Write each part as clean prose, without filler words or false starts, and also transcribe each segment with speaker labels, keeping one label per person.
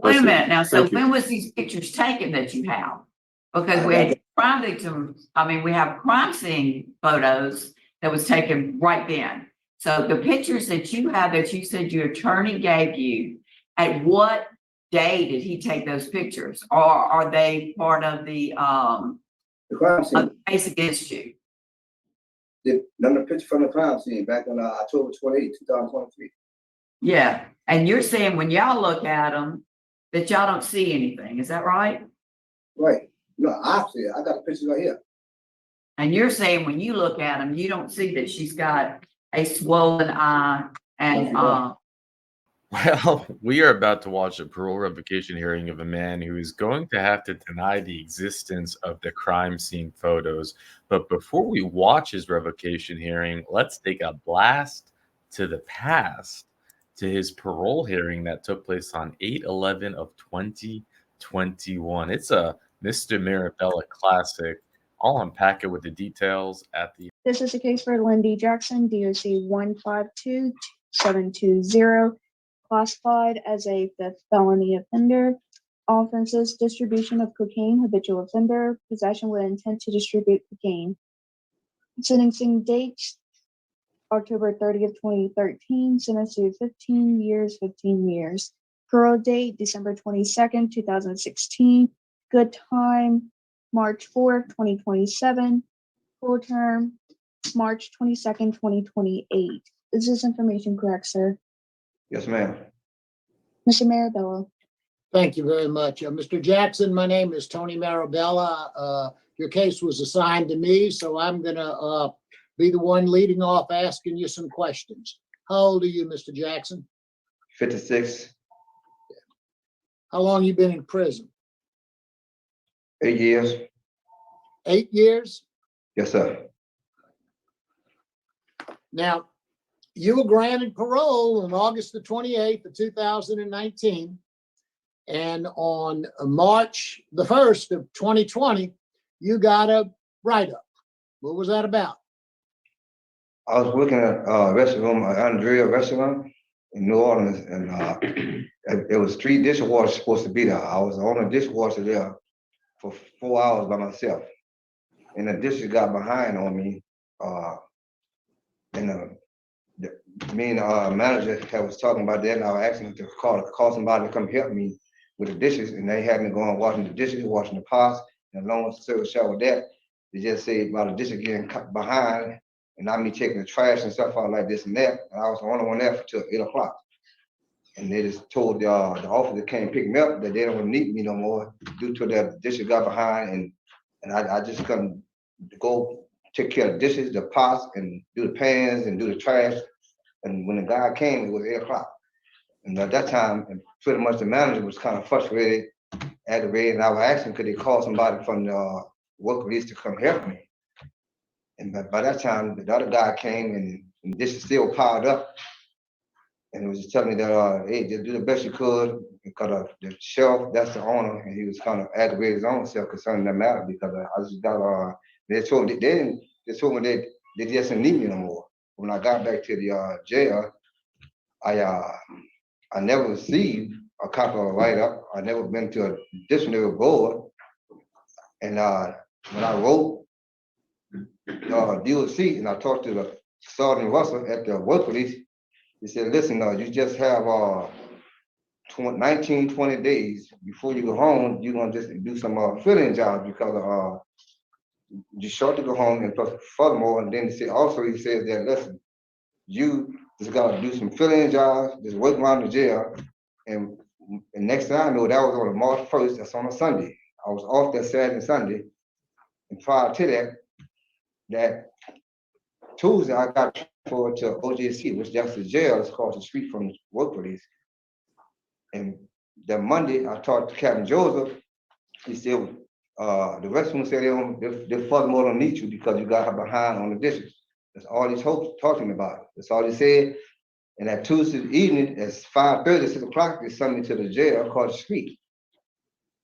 Speaker 1: Wait a minute now. So when was these pictures taken that you have? Because we had crime victims, I mean, we have crime scene photos that was taken right then. So the pictures that you have that you said your attorney gave you, at what day did he take those pictures? Or are they part of the
Speaker 2: crime scene
Speaker 1: case against you?
Speaker 2: None of the pictures from the crime scene back on October 28, 2023.
Speaker 1: Yeah. And you're saying when y'all look at them that y'all don't see anything. Is that right?
Speaker 2: Right. No, I see it. I got the pictures right here.
Speaker 1: And you're saying when you look at them, you don't see that she's got a swollen eye and
Speaker 3: Well, we are about to watch a parole revocation hearing of a man who is going to have to deny the existence of the crime scene photos. But before we watch his revocation hearing, let's take a blast to the past, to his parole hearing that took place on 8/11 of 2021. It's a Mr. Mirabella classic. I'll unpack it with the details at the.
Speaker 4: This is a case for Lindy Jackson, DOC 152720, classified as a fifth felony offender. Offenses: distribution of cocaine, habitual offender, possession with intent to distribute cocaine. Sentencing dates: October 30th, 2013, sentence to 15 years, 15 years. Parole date: December 22nd, 2016. Good time: March 4th, 2027. Full term: March 22nd, 2028. Is this information correct, sir?
Speaker 2: Yes, ma'am.
Speaker 4: Mr. Marabella.
Speaker 5: Thank you very much. Mr. Jackson, my name is Tony Marabella. Your case was assigned to me, so I'm going to be the one leading off asking you some questions. How old are you, Mr. Jackson?
Speaker 2: 56.
Speaker 5: How long you been in prison?
Speaker 2: 8 years.
Speaker 5: 8 years?
Speaker 2: Yes, sir.
Speaker 5: Now, you were granted parole on August the 28th of 2019. And on March the 1st of 2020, you got a write-up. What was that about?
Speaker 2: I was working at a restaurant, Andrea restaurant in New Orleans, and it was 3 dishwashers supposed to be there. I was the only dishwasher there for 4 hours by myself. And the dishes got behind on me. Me and the manager was talking about that, and I was asking him to call somebody to come help me with the dishes, and they had me going washing the dishes, washing the pots, and along with the service with that, they just say about the dishes getting cut behind, and not me taking the trash and stuff out like this and that, and I was the only one there till 8 o'clock. And they just told the officer that came pick me up that they don't need me no more due to the dishes got behind, and I just couldn't go take care of the dishes, the pots, and do the pans and do the trash. And when the guy came, it was 8 o'clock. And at that time, pretty much the manager was kind of frustrated, aggravated, and I was asking could they call somebody from the work police to come help me. And by that time, the other guy came and this is still piled up. And it was just telling me that, hey, just do the best you could because the sheriff, that's the owner, and he was kind of aggravated his own self concerning that matter because I just got, they told me they just didn't need me no more. When I got back to the jail, I never received a copy of a write-up. I never been to a disciplinary board. And when I wrote DOC and I talked to the Sergeant Russell at the work police, he said, listen, you just have 19, 20 days before you go home, you're going to just do some filling jobs because you're short to go home. And plus, furthermore, and then he says that, listen, you just got to do some filling jobs, just work around the jail. And next thing I know, that was on March 1st, that's on a Sunday. I was off that Saturday and Sunday. And prior to that Tuesday, I got transferred to OJC, which that's the jail, it's across the street from the work police. And that Monday, I talked to Captain Joseph. He said, the restroom said they furthermore don't need you because you got her behind on the dishes. That's all he's talking about. That's all he said. And that Tuesday evening, at 5:30, 6 o'clock, they sent me to the jail across the street.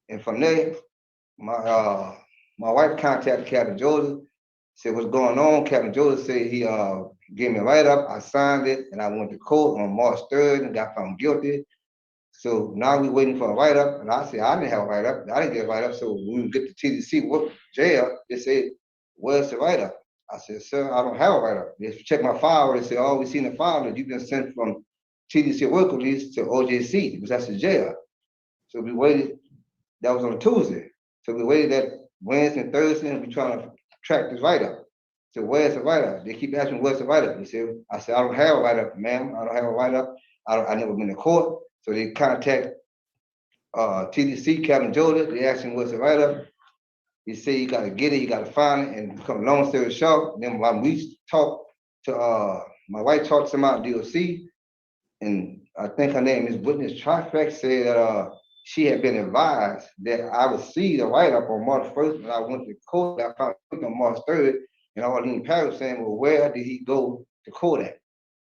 Speaker 2: And from there, my wife contacted Captain Joseph, said, what's going on? Captain Joseph said he gave me a write-up. I signed it, and I went to court on March 3rd and got found guilty. So now we waiting for a write-up, and I said, I didn't have a write-up, I didn't get a write-up, so when we get to TDC work jail, they said, where's the write-up? I said, sir, I don't have a write-up. If you check my file, they said, oh, we seen the file that you've been sent from TDC work release to OJC, because that's the jail. So we waited, that was on Tuesday. So we waited that Wednesday and Thursday, and we trying to track this write-up. So where's the write-up? They keep asking, where's the write-up? I said, I don't have a write-up, ma'am. I don't have a write-up. I never been to court. So they contact TDC, Captain Jordan. They asked him, what's the write-up? He said, you got to get it, you got to find it, and come long story short. Then when we talked to, my wife talked to somebody at DOC, and I think her name is Witness Trifect, said that she had been advised that I received a write-up on March 1st, and I went to court. I found it on March 3rd, and Arlene Parrish saying, well, where did he go to court at?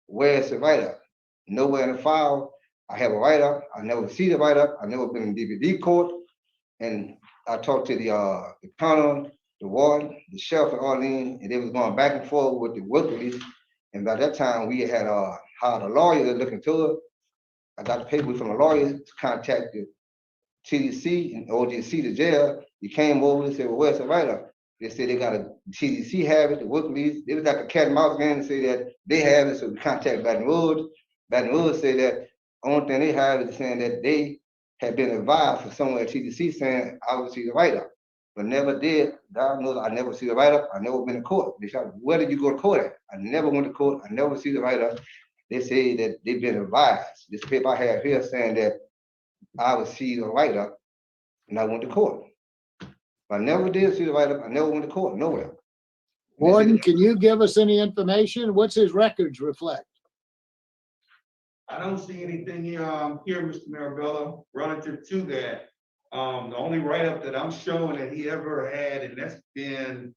Speaker 2: Where's the write-up? Nowhere in the file. I have a write-up. I never see the write-up. I never been in DVD court. And I talked to the colonel, the warden, the sheriff, and Arlene, and they was going back and forth with the work release. And by that time, we had hired a lawyer to look into it. I got the paper from a lawyer to contact the TDC and OJC, the jail. He came over and said, well, where's the write-up? They said they got a TDC have it, the work release. It was like a cat and mouse game to say that they have it, so we contact Baton Rouge. Baton Rouge said that only thing they have is saying that they had been advised from somewhere at TDC saying I would see the write-up, but never did. God knows I never see the write-up. I never been to court. They said, where did you go to court at? I never went to court. I never see the write-up. They say that they've been advised. This paper I have here saying that I would see the write-up, and I went to court. I never did see the write-up. I never went to court, nowhere.
Speaker 5: Warden, can you give us any information? What's his records reflect?
Speaker 6: I don't see anything here, Mr. Marabella, relative to that. The only write-up that I'm showing that he ever had, and that's been,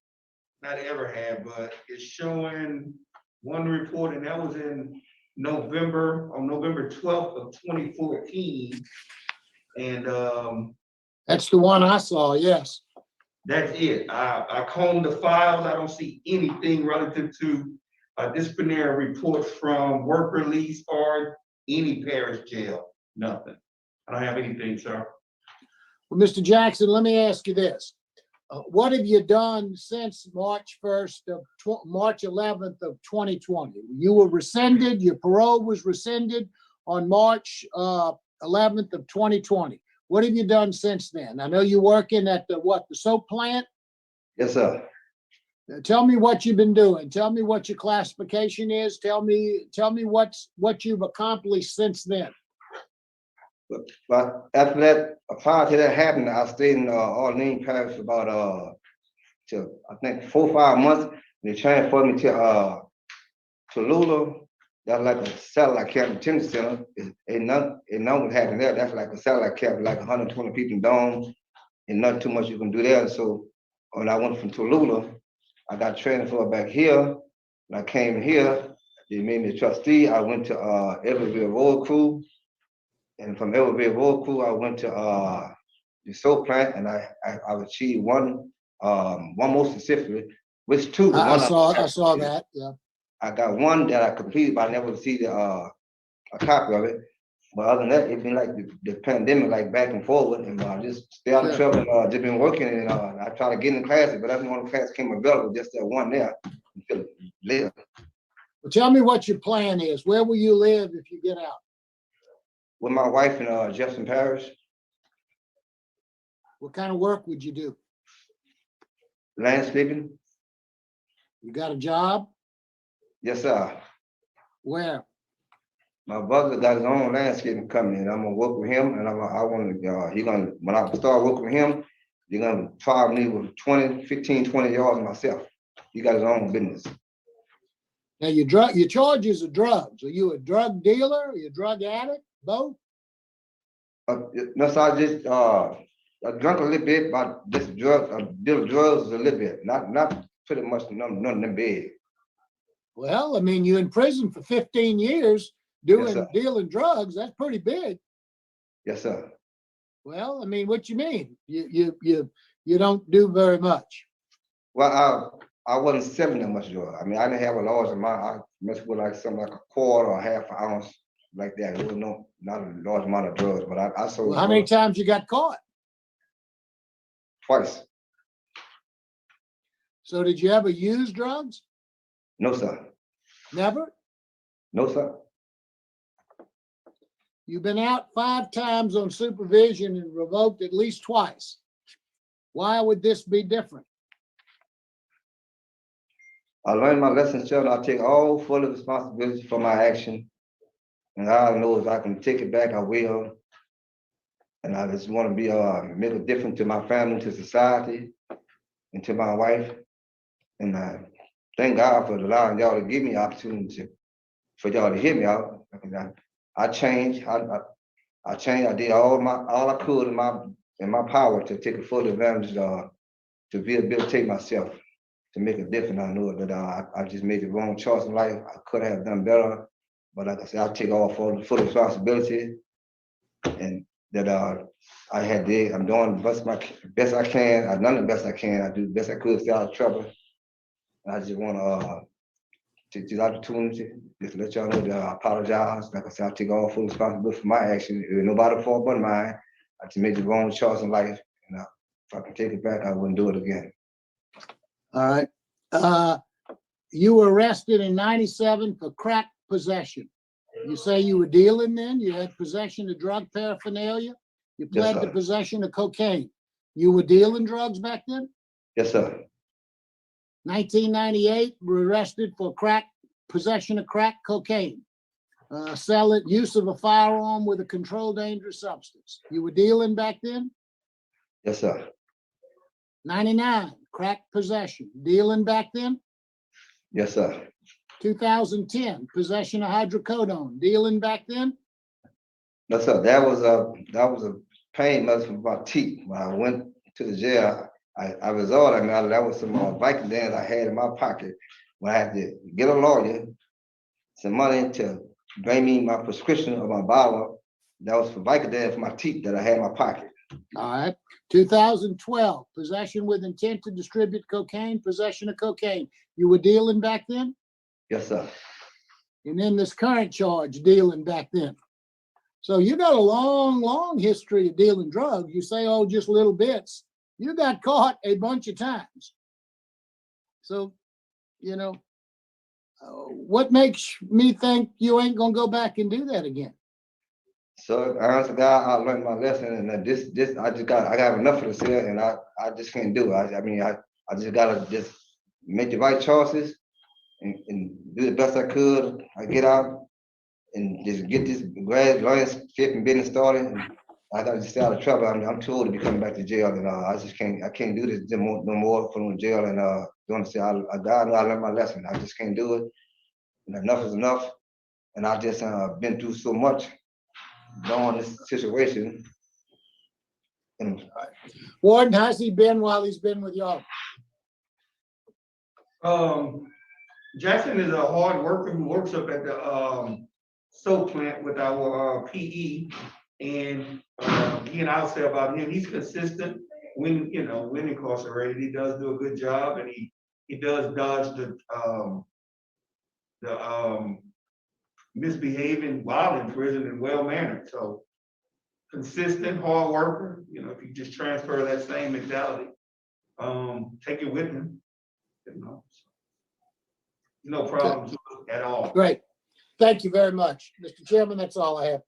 Speaker 6: not ever had, but it's showing one report, and that was in November, on November 12th of 2014. And
Speaker 5: That's the one I saw, yes.
Speaker 6: that's it. I combed the files. I don't see anything relative to disciplinary reports from work release or any parish jail. Nothing. I don't have anything, sir.
Speaker 5: Well, Mr. Jackson, let me ask you this. What have you done since March 1st of March 11th of 2020? You were rescinded, your parole was rescinded on March 11th of 2020. What have you done since then? I know you're working at the soap plant?
Speaker 2: Yes, sir.
Speaker 5: Tell me what you've been doing. Tell me what your classification is. Tell me what you've accomplished since then.
Speaker 2: But after that, prior to that happened, I stayed in Arlene Parish for about till I think 4 or 5 months. They transferred me to Lula. That's like a satellite camp detention center. Ain't nothing happened there. That's like a satellite camp, like 120 people in dome, and not too much you can do there. So when I went from Tallulah, I got transferred back here. When I came here, they made me a trustee. I went to Everville Road Crew. And from Everville Road Crew, I went to the soap plant, and I achieved one more specifically, which two.
Speaker 5: I saw that, yeah.
Speaker 2: I got one that I completed, but I never received a copy of it. But other than that, it's been like the pandemic, like back and forward, and I just stay out of trouble and just been working. And I try to get in classes, but every one of the classes came available, just that one there. Live.
Speaker 5: Well, tell me what your plan is. Where will you live if you get out?
Speaker 2: With my wife in Jefferson Parish.
Speaker 5: What kind of work would you do?
Speaker 2: Landscaping.
Speaker 5: You got a job?
Speaker 2: Yes, sir.
Speaker 5: Where?
Speaker 2: My brother got his own landscaping company, and I'm gonna work with him. And I want to. When I start working with him, he's gonna try me with 15, 20 yards myself. He got his own business.
Speaker 5: Now your charges are drugs. Are you a drug dealer? Are you a drug addict? Both?
Speaker 2: No, so I just I drank a little bit, but just drugs, deal drugs a little bit, not pretty much none of big.
Speaker 5: Well, I mean, you're in prison for 15 years dealing drugs. That's pretty big.
Speaker 2: Yes, sir.
Speaker 5: Well, I mean, what you mean? You don't do very much.
Speaker 2: Well, I wasn't selling that much drug. I mean, I didn't have a large amount. I messed with like something like a quarter or half an ounce. like that. It was not a large amount of drugs, but I sold
Speaker 5: Well, how many
Speaker 2: drugs
Speaker 5: times you got caught?
Speaker 2: twice.
Speaker 5: So did you ever use drugs?
Speaker 2: No, sir.
Speaker 5: Never?
Speaker 2: No, sir.
Speaker 5: You've been out 5 times on supervision and revoked at least twice. Why would this be different?
Speaker 2: I learned my lesson, sir, and I take all full responsibility for my action. And all I know if I can take it back, I will. And I just want to be make a difference to my family, to society, and to my wife. And I thank God for allowing y'all to give me opportunity for y'all to hear me out. I changed. I changed. I did all I could in my power to take a full advantage to rehabilitate myself, to make a difference. I know that I just made the wrong choice in life. I could have done better, but like I said, I take all full responsibility, and that I'm doing the best I can. I've done the best I can. I do the best I could to stay out of trouble. And I just want to take this opportunity just to let y'all know that I apologize. Like I said, I take all full responsibility for my action. It was nobody's fault but mine. I just made the wrong choice in life, and if I can take it back, I wouldn't do it again.
Speaker 5: All right. You were arrested in 97 for crack possession. You say you were dealing then? You had possession of drug paraphernalia? You pled to
Speaker 2: sir.
Speaker 5: possession of cocaine. You were dealing drugs back then?
Speaker 2: Yes, sir.
Speaker 5: 1998, were arrested for possession of crack cocaine. Use of a firearm with a controlled dangerous substance. You were dealing back then?
Speaker 2: Yes, sir.
Speaker 5: 99, crack possession. Dealing back then?
Speaker 2: Yes, sir.
Speaker 5: 2010, possession of hydrocodone. Dealing back then?
Speaker 2: No, sir. That was a pain medicine for my teeth. When I went to the jail, I resolved that was some Vicodins I had in my pocket. When I had to get a lawyer, some money to bring me my prescription of my bottle, that was for Vicodin for my teeth that I had in my pocket.
Speaker 5: All right. 2012, possession with intent to distribute cocaine, possession of cocaine. You were dealing back then?
Speaker 2: Yes, sir.
Speaker 5: And then this current charge, dealing back then. So you got a long, long history of dealing drugs. You say, oh, just little bits. You got caught a bunch of times. So, what makes me think you ain't gonna go back and do that again?
Speaker 2: So honestly, God, I learned my lesson, and I got enough of this here, and I just can't do it. I just gotta just make the right choices and do the best I could. I get out and just get this grad lawyer flipping business started. And I gotta just stay out of trouble. I'm too old to be coming back to jail, and I can't do this no more from jail. And God, I learned my lesson. I just can't do it. And enough is enough. And I just been through so much during this situation. And
Speaker 5: Warden, how's he been while he's been with y'all?
Speaker 6: Jackson is a hard worker who works up at the soap plant with our PE, and he and I'll say about him, he's consistent when incarcerated. He does do a good job, and he does dodge the misbehaving while in prison and well-mannered. So consistent, hard worker. If you just transfer that same mentality, take it with him. No problem at all.
Speaker 5: Great. Thank you very much. Mr. Chairman, that's all I have.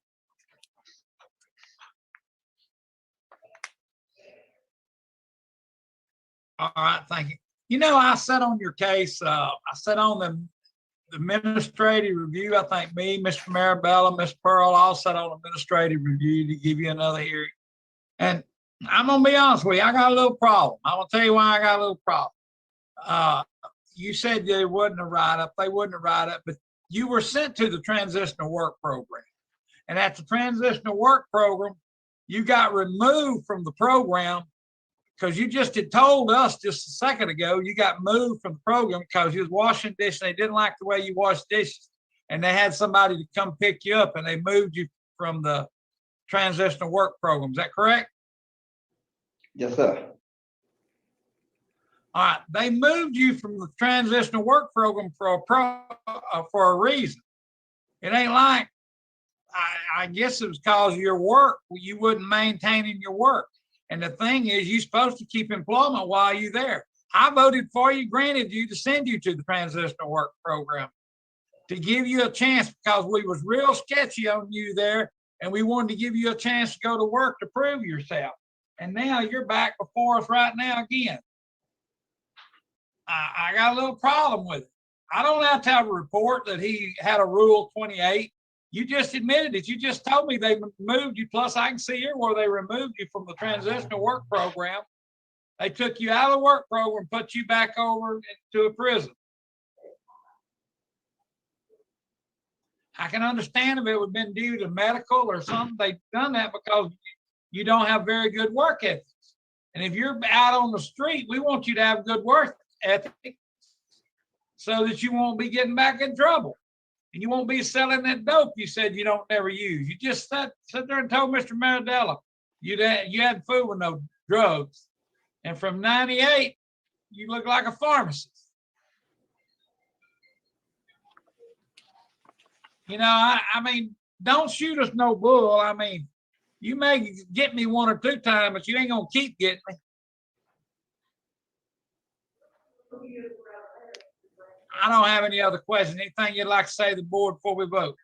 Speaker 7: All right, thank you. I sat on your case. I sat on the administrative review. I think me, Mr. Marabella, Ms. Pearl, all sat on administrative review to give you another hearing. And I'm gonna be honest with you, I got a little problem. I'm gonna tell you why I got a little problem. You said they wasn't a write-up. They wasn't a write-up, but you were sent to the transitional work program. And at the transitional work program, you got removed from the program because you just had told us just a second ago, you got moved from the program because you was washing dishes. They didn't like the way you washed dishes. And they had somebody to come pick you up, and they moved you from the transitional work program. Is that correct?
Speaker 2: yes, sir.
Speaker 7: All right. They moved you from the transitional work program for a reason. It ain't like I guess it was because of your work. You wouldn't maintaining your work. And the thing is, you're supposed to keep employment while you're there. I voted for you, granted you to send you to the transitional work program to give you a chance because we was real sketchy on you there. And we wanted to give you a chance to go to work to prove yourself. And now you're back before us right now again. I got a little problem with it. I don't have to have a report that he had a Rule 28. You just admitted it. You just told me they moved you. Plus, I can see here where they removed you from the transitional work program. They took you out of the work program, put you back over into a prison. I can understand if it would have been due to medical or something. They've done that because you don't have very good work ethics. And if you're out on the street, we want you to have good work ethic so that you won't be getting back in trouble. And you won't be selling that dope you said you don't never use. You just sat there and told Mr. Maradella you hadn't food with no drugs. And from 98, you look like a pharmacist. You know, I mean, don't shoot us no bull. I mean, you may get me one or two times, but you ain't gonna keep getting me. I don't have any other questions. Anything you'd like to say to the board before we vote?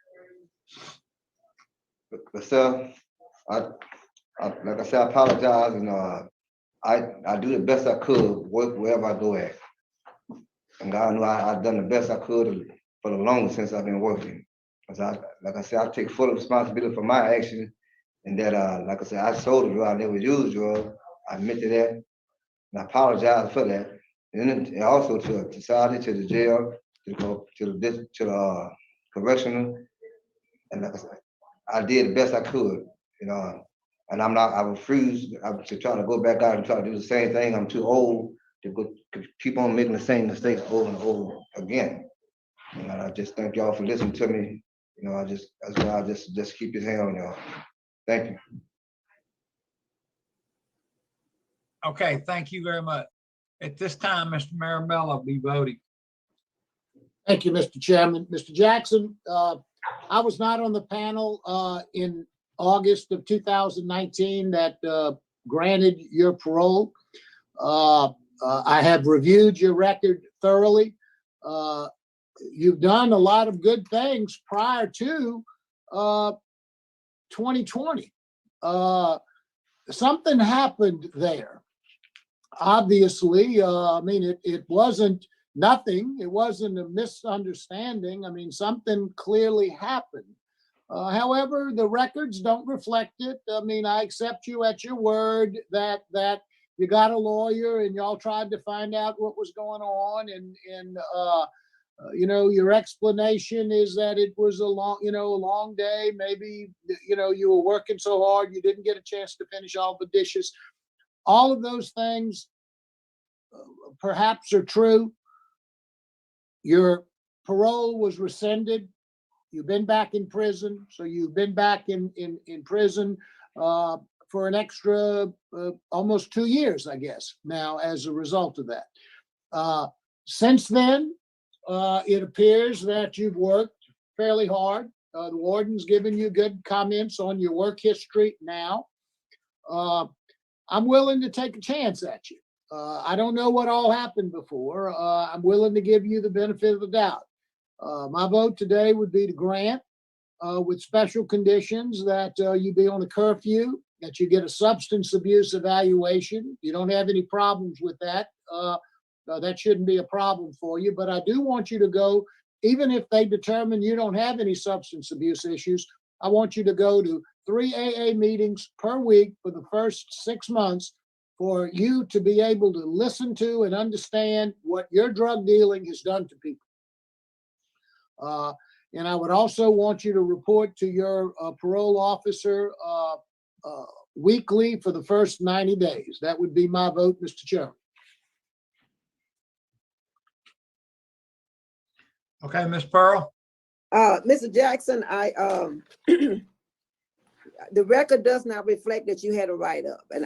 Speaker 2: But sir, like I said, I apologize, and I do the best I could, work wherever I go at. And God knew I've done the best I could for the longest since I've been working. Because like I said, I take full responsibility for my action, and that like I said, I sold a drug, I never used drugs. I admit to that, and I apologize for that. And also to society, to the jail, to the correctional, and like I said, I did the best I could, you know. And I refuse to try to go back out and try to do the same thing. I'm too old to keep on making the same mistakes over and over again. And I just thank y'all for listening to me. You know, that's why I just keep his hand on y'all. Thank you.
Speaker 7: Okay, thank you very much. At this time, Mr. Marabella will be voting.
Speaker 5: Thank you, Mr. Chairman. Mr. Jackson, I was not on the panel in August of 2019 that granted your parole. I have reviewed your record thoroughly. You've done a lot of good things prior to 2020. Something happened there. Obviously, I mean, it wasn't nothing. It wasn't a misunderstanding. I mean, something clearly happened. However, the records don't reflect it. I mean, I accept you at your word that you got a lawyer and y'all tried to find out what was going on, and you know, your explanation is that it was a long day. Maybe, you know, you were working so hard you didn't get a chance to finish all the dishes. All of those things perhaps are true. Your parole was rescinded. You've been back in prison. So you've been back in prison for an extra almost 2 years, I guess, now as a result of that. Since then, it appears that you've worked fairly hard. The warden's given you good comments on your work history now. I'm willing to take a chance at you. I don't know what all happened before. I'm willing to give you the benefit of the doubt. My vote today would be to grant with special conditions that you be on a curfew, that you get a substance abuse evaluation. You don't have any problems with that. That shouldn't be a problem for you, but I do want you to go, even if they determine you don't have any substance abuse issues, I want you to go to 3 AA meetings per week for the first 6 months for you to be able to listen to and understand what your drug dealing has done to people. And I would also want you to report to your parole officer weekly for the first 90 days. That would be my vote, Mr. Chairman.
Speaker 7: Okay, Ms. Pearl.
Speaker 8: Mr. Jackson, the record does not reflect that you had a write-up, and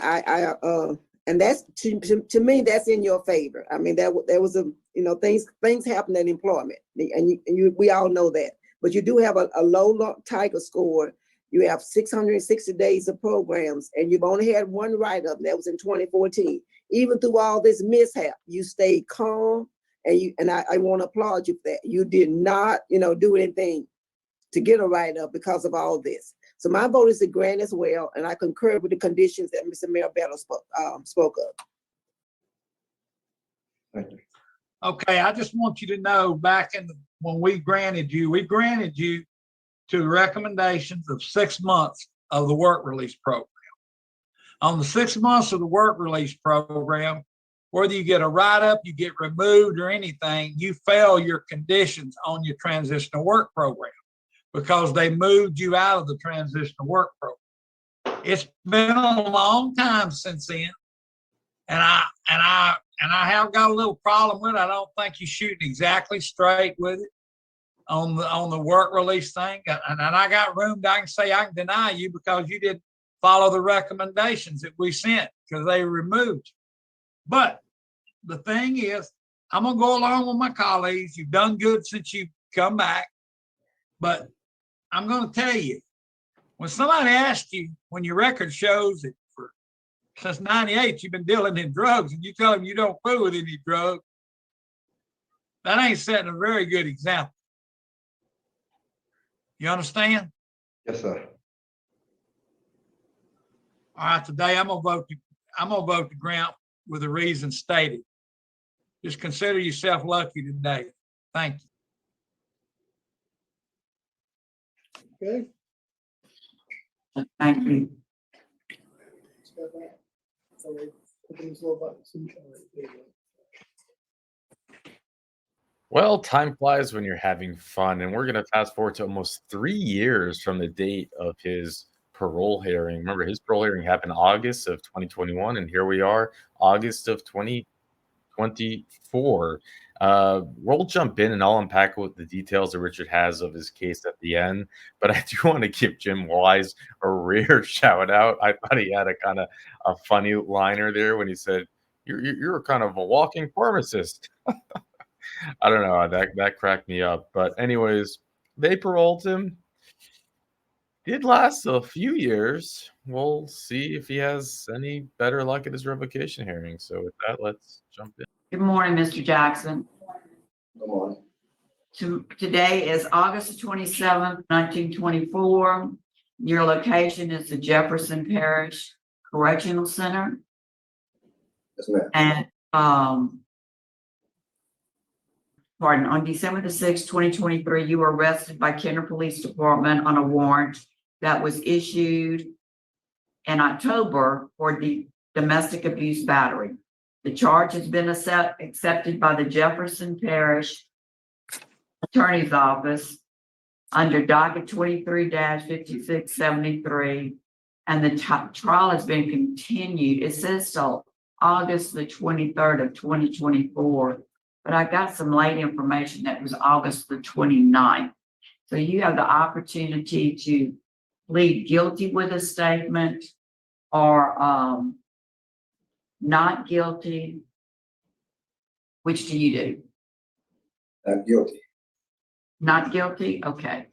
Speaker 8: and that's to me, that's in your favor. I mean, there was a, you know, things happen in employment, and we all know that. but you do have a low Tiger score. You have 660 days of programs, and you've only had one write-up, and that was in 2014. Even through all this mishap, you stayed calm, and I want to applaud you for that. You did not, do anything to get a write-up because of all this. So my vote is to grant as well, and I concur with the conditions that Mr. Marabella spoke of.
Speaker 2: Thank you.
Speaker 7: Okay, I just want you to know when we granted you to the recommendations of 6 months of the work release program. On the 6 months of the work release program, whether you get a write-up, you get removed or anything, you fail your conditions on your transitional work program because they moved you out of the transitional work program. It's been a long time since then. And I have got a little problem with it. I don't think you're shooting exactly straight with it on the work release thing. And I got room I can deny you because you didn't follow the recommendations that we sent because they removed you. But the thing is, I'm gonna go along with my colleagues. You've done good since you've come back. But I'm gonna tell you, when somebody asks you, when your record shows that since 98, you've been dealing in drugs, and you tell them you don't fool with any drugs, that ain't setting a very good example. You understand?
Speaker 2: Yes, sir.
Speaker 7: All right, today I'm gonna vote to grant with the reason stated. Just consider yourself lucky today. Thank you.
Speaker 5: Okay.
Speaker 1: Thank you.
Speaker 3: Well, time flies when you're having fun, and we're going to fast forward to almost 3 years from the date of his parole hearing. Remember, his parole hearing happened August of 2021, and here we are, August of 2024. We'll jump in and I'll unpack what the details that Richard has of his case at the end. But I do want to give Jim Wise a rare shout out. I thought he had a kind of a funny liner there when he said, "You're kind of a walking pharmacist." I don't know. That cracked me up. But anyways, they paroled him. Did last a few years. We'll see if he has any better luck at his revocation hearing. So with that, let's jump in.
Speaker 1: Good morning, Mr. Jackson.
Speaker 2: Good morning.
Speaker 1: Today is August 27th, 1924. Your location is the Jefferson Parish Correctional Center.
Speaker 2: Yes, ma'am.
Speaker 1: And on December the 6th, 2023, you were arrested by Kenner Police Department on a warrant that was issued in October for the domestic abuse battery. The charge has been accepted by the Jefferson Parish Attorney's Office under docket 23-5673, and the trial has been continued. It says till August the 23rd of 2024. But I got some late information that was August the 29th. So you have the opportunity to plead guilty with a statement or not guilty. Which do you do?
Speaker 2: Not guilty.
Speaker 1: Not guilty? Okay.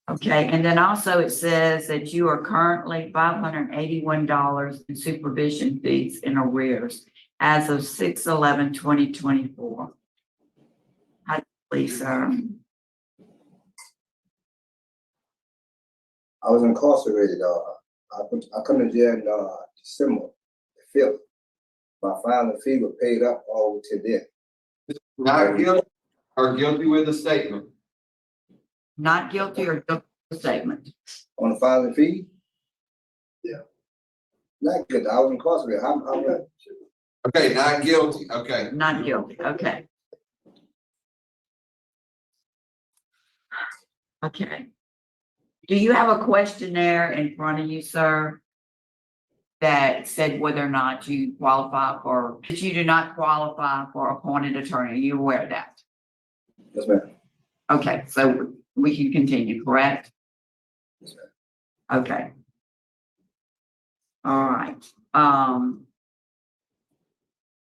Speaker 1: Okay, and then also it says that you are currently $581 in supervision fees in arrears as of 6/11/2024. Please, sir.
Speaker 2: I was incarcerated. I come to jail in December the 5th. My final fee was paid up all to then.
Speaker 9: Not guilty or guilty with a statement.
Speaker 1: Not guilty or guilty with a statement.
Speaker 2: On the final fee?
Speaker 5: Yeah.
Speaker 2: Not guilty. I was incarcerated.
Speaker 9: Okay, not guilty. Okay.
Speaker 1: Not guilty. Okay. Okay. Do you have a questionnaire in front of you, sir, that said whether or not you qualify for, that you do not qualify for appointed attorney? Are you aware of that?
Speaker 2: Yes, ma'am.
Speaker 1: Okay, so we can continue, correct?
Speaker 2: Yes, ma'am.
Speaker 1: Okay. All right.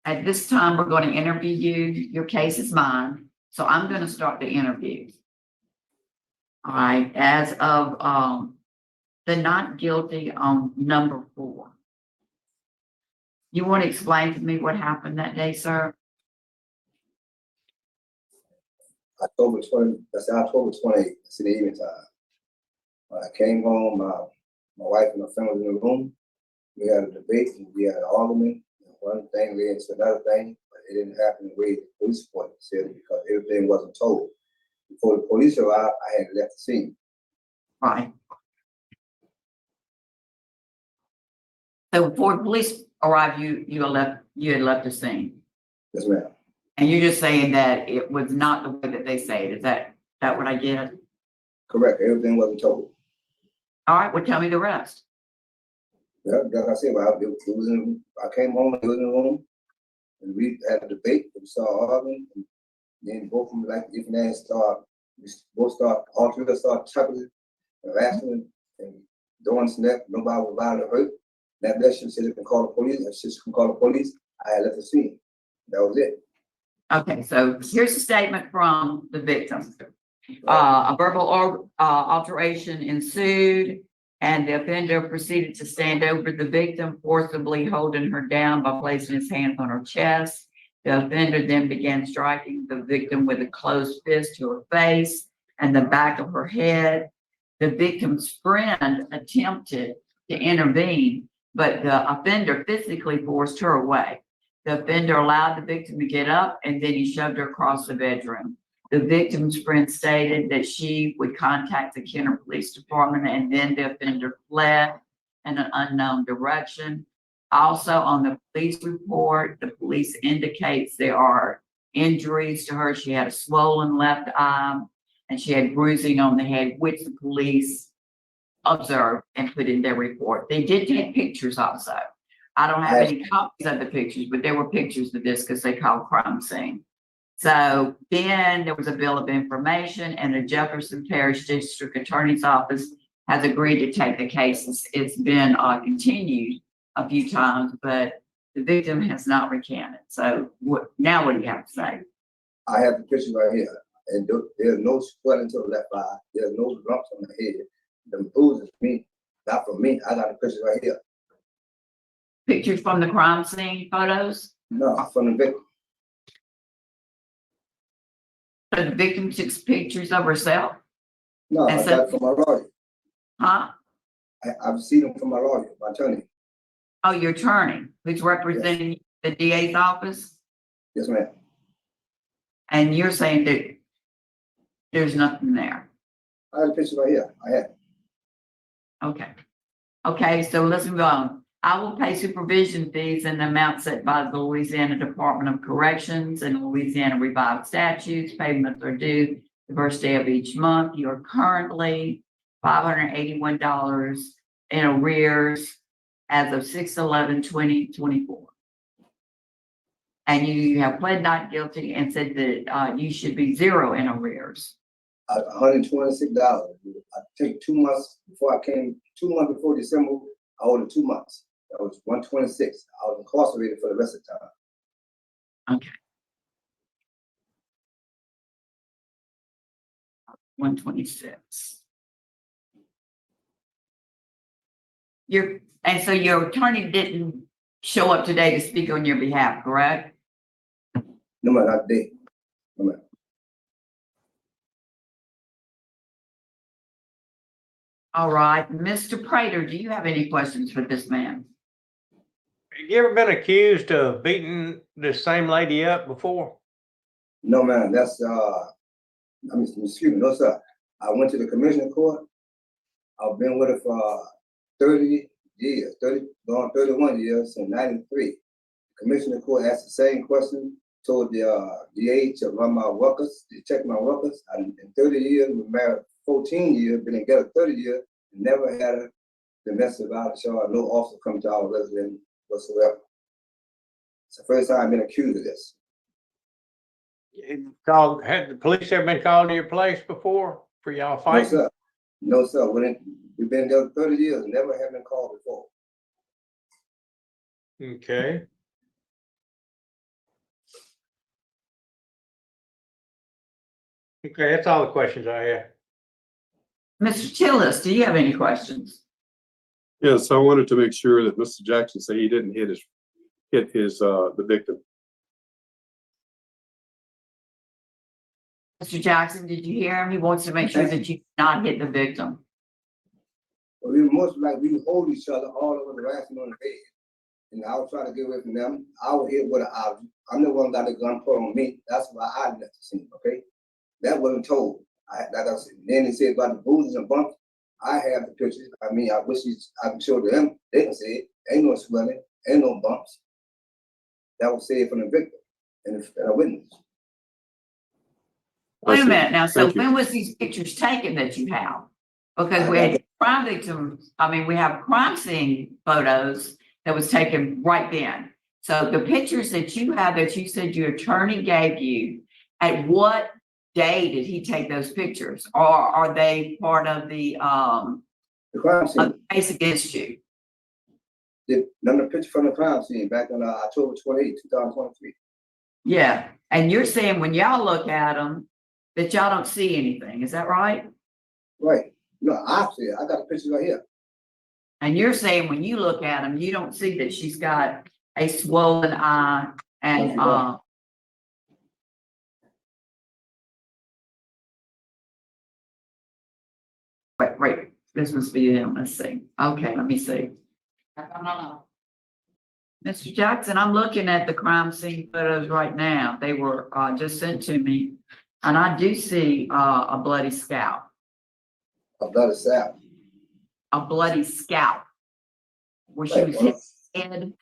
Speaker 1: At this time, we're going to interview you. Your case is mine. So I'm gonna start the interview. All right, as of, the not guilty on number 4. You want to explain to me what happened that day, sir?
Speaker 2: October 20, that's October 28th, it's in the evening time. When I came home, my wife and my family was in the room. We had a debate and we had an argument. And one thing led to another thing, but it didn't happen the way the police report said it because everything wasn't told. Before the police arrived, I had left the scene.
Speaker 1: Right. So before the police arrived, you had left the scene.
Speaker 2: Yes, ma'am.
Speaker 1: And you're just saying that it was not the way that they say it. Is that what I get?
Speaker 2: Correct, everything wasn't told.
Speaker 1: All right, well, tell me the rest.
Speaker 2: Well, like I said, I came home, it was in the room, and we had a debate, we started arguing, and then both of them like different names all three of us started chuckling and laughing and doing snap, nobody was violent or hurt. That she said, "You can call the police," and she can call the police. I had left the scene. That was it.
Speaker 1: Okay, so here's a statement from the victim. A verbal alteration ensued, and the offender proceeded to stand over the victim, forcibly holding her down by placing his hands on her chest. The offender then began striking the victim with a closed fist to her face and the back of her head. The victim's friend attempted to intervene, but the offender physically forced her away. The offender allowed the victim to get up, and then he shoved her across the bedroom. The victim's friend stated that she would contact the Kenner Police Department, and then the offender fled in an unknown direction. Also, on the police report, the police indicates there are injuries to her. She had a swollen left eye, and she had bruising on the head, which the police observed and put in their report. They did take pictures also. I don't have any copies of the pictures, but there were pictures of this because they called crime scene. So then there was a bill of information, and the Jefferson Parish District Attorney's Office has agreed to take the case. It's been continued a few times, but the victim has not recanted. So what do you have to say?
Speaker 2: I have the picture right here, and there's no swelling to the left eye. There's no lumps on the head. The bruises, not for me. I got the picture right here.
Speaker 1: Pictures from the crime scene photos?
Speaker 2: No, from the victim.
Speaker 1: So the victim took pictures of herself?
Speaker 2: No,
Speaker 1: And
Speaker 2: I
Speaker 1: so-
Speaker 2: got it from my lawyer.
Speaker 1: Huh?
Speaker 2: I've seen them from my lawyer, my attorney.
Speaker 1: Oh, your attorney, who's representing the DA's office?
Speaker 2: Yes, ma'am.
Speaker 1: And you're saying that there's nothing there?
Speaker 2: I have the picture right here. I have.
Speaker 1: Okay. Okay, so let's move on. I will pay supervision fees in the amount set by the Louisiana Department of Corrections and Louisiana Revised Statutes. Payments are due the first day of each month. You are currently $581 in arrears as of 6/11/2024. And you have pled not guilty and said that you should be 0 in arrears.
Speaker 2: $126. I take 2 months before I came, 2 months before December, I owed 2 months. That was 126. I was incarcerated for the rest of the time.
Speaker 1: Okay. 126. So your attorney didn't show up today to speak on your behalf, correct?
Speaker 2: No, man, not today. No, man.
Speaker 1: All right, Mr. Prater, do you have any questions for this man?
Speaker 10: Have you ever been accused of beating this same lady up before?
Speaker 2: No, man, that's, excuse me, no, sir. I went to the commissioner court. I've been with her for 30 years, 31 years, since 93. Commissioner court asked the same question, told the DA to run my records, to check my records. In 30 years, we married 14 years, been together 30 years, never had a domestic violence charge, no officer come to our residence whatsoever. It's the first time I've been accused of this.
Speaker 10: Had the police ever been called to your place before for y'all
Speaker 2: No,
Speaker 10: fighting?
Speaker 2: sir. No, sir. We've been together 30 years, never have been called before.
Speaker 10: Okay. Okay, that's all the questions I have.
Speaker 1: Mr. Tillis, do you have any questions?
Speaker 11: Yes, I wanted to make sure that Mr. Jackson said he didn't hit the victim.
Speaker 1: Mr. Jackson, did you hear him? He wants to make sure that you did not hit the victim.
Speaker 2: Well, we were most like we would hold each other all over the rest on the bed. And I was trying to get away from them. I was hit with an object. I'm the one got the gun put on me. That's why I left the scene, okay? That wasn't told. Like I said, then they said about the bruises and bumps. I have the pictures. I mean, I wish I could show them. They can say it. Ain't no swelling, ain't no bumps. That was said from the victim and a witness.
Speaker 1: Wait a minute now, so
Speaker 11: Thank you.
Speaker 1: when was these pictures taken that you have? Because we had crime victims, I mean, we have crime scene photos that was taken right then. So the pictures that you have that you said your attorney gave you, at what day did he take those pictures? Or are they part of the
Speaker 2: crime scene.
Speaker 1: case against you?
Speaker 2: Another picture from the crime scene back on October 28, 2023.
Speaker 1: Yeah, and you're saying when y'all look at them, that y'all don't see anything, is that right?
Speaker 2: Right. No, I see it. I got the pictures right here.
Speaker 1: And you're saying when you look at them, you don't see that she's got a swollen eye and, wait, this must be him, let's see. Okay, let me see. Mr. Jackson, I'm looking at the crime scene photos right now. They were, just sent to me. And I do see, a bloody scalp,
Speaker 2: A bloody scalp.
Speaker 1: a bloody scalp. Where she was hit in the head.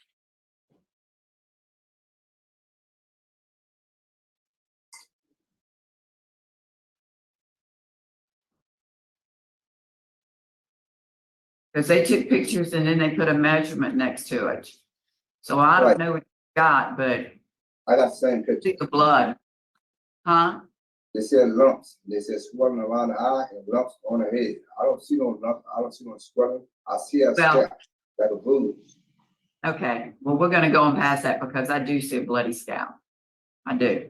Speaker 1: Because they took pictures and then they put a measurement next to it. So I don't
Speaker 2: Right.
Speaker 1: know what you got, but
Speaker 2: I got the same picture.
Speaker 1: see the blood. Huh?
Speaker 2: They said lumps. They said swelling around the eye and lumps on the head. I don't see no lumps. I don't see no swelling. I see a scalp, like a bruise.
Speaker 1: Okay, well, we're gonna go on past that because I do see a bloody scalp. I do.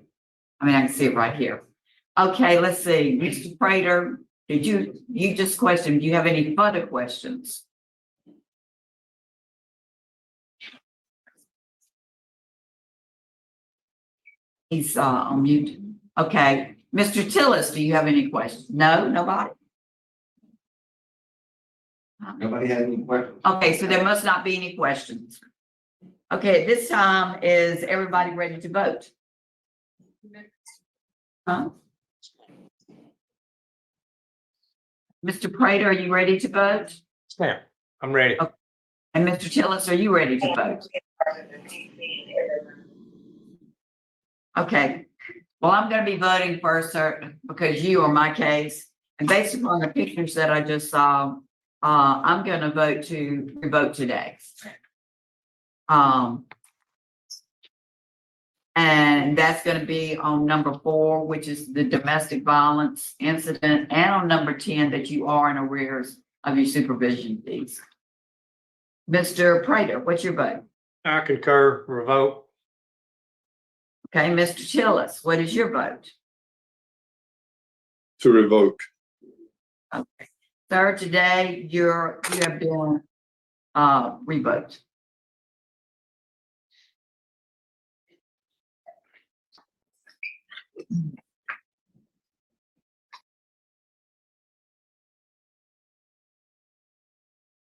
Speaker 1: I mean, I can see it right here. Okay, let's see. Mr. Prater, did you just questioned, do you have any further questions? He's on mute. Okay, Mr. Tillis, do you have any questions? No, nobody?
Speaker 9: Nobody had any questions?
Speaker 1: Okay, so there must not be any questions. Okay, at this time, is everybody ready to vote? Huh? Mr. Prater, are you ready to vote?
Speaker 10: Ma'am, I'm ready.
Speaker 1: Okay. And Mr. Tillis, are you ready to vote? Okay, well, I'm gonna be voting first, sir, because you are my case. And based upon the pictures that I just saw, I'm gonna vote to revote today. And that's gonna be on number 4, which is the domestic violence incident, and on number 10, that you are in arrears of your supervision fees. Mr. Prater, what's your vote?
Speaker 10: I concur, revoke.
Speaker 1: Okay, Mr. Tillis, what is your vote?
Speaker 11: To revoke.
Speaker 1: Okay, sir, today you have been revoked.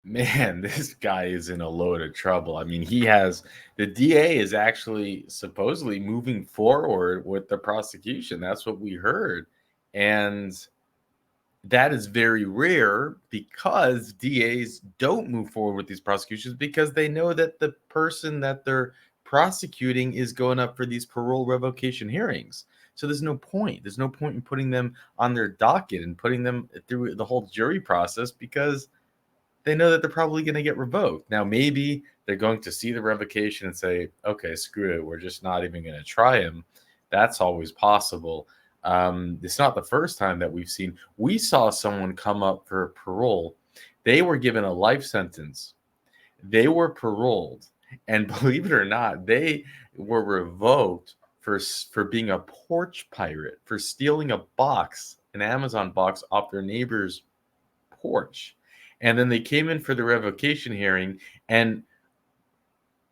Speaker 3: Man, this guy is in a load of trouble. I mean, the DA is actually supposedly moving forward with the prosecution. That's what we heard. And that is very rare because DAs don't move forward with these prosecutions because they know that the person that they're prosecuting is going up for these parole revocation hearings. So there's no point. There's no point in putting them on their docket and putting them through the whole jury process because they know that they're probably going to get revoked. Now, maybe they're going to see the revocation and say, okay, screw it. We're just not even going to try him. That's always possible. It's not the first time that we've seen. We saw someone come up for parole. They were given a life sentence. They were paroled. And believe it or not, they were revoked for being a porch pirate, for stealing a box, an Amazon box off their neighbor's porch. And then they came in for the revocation hearing, and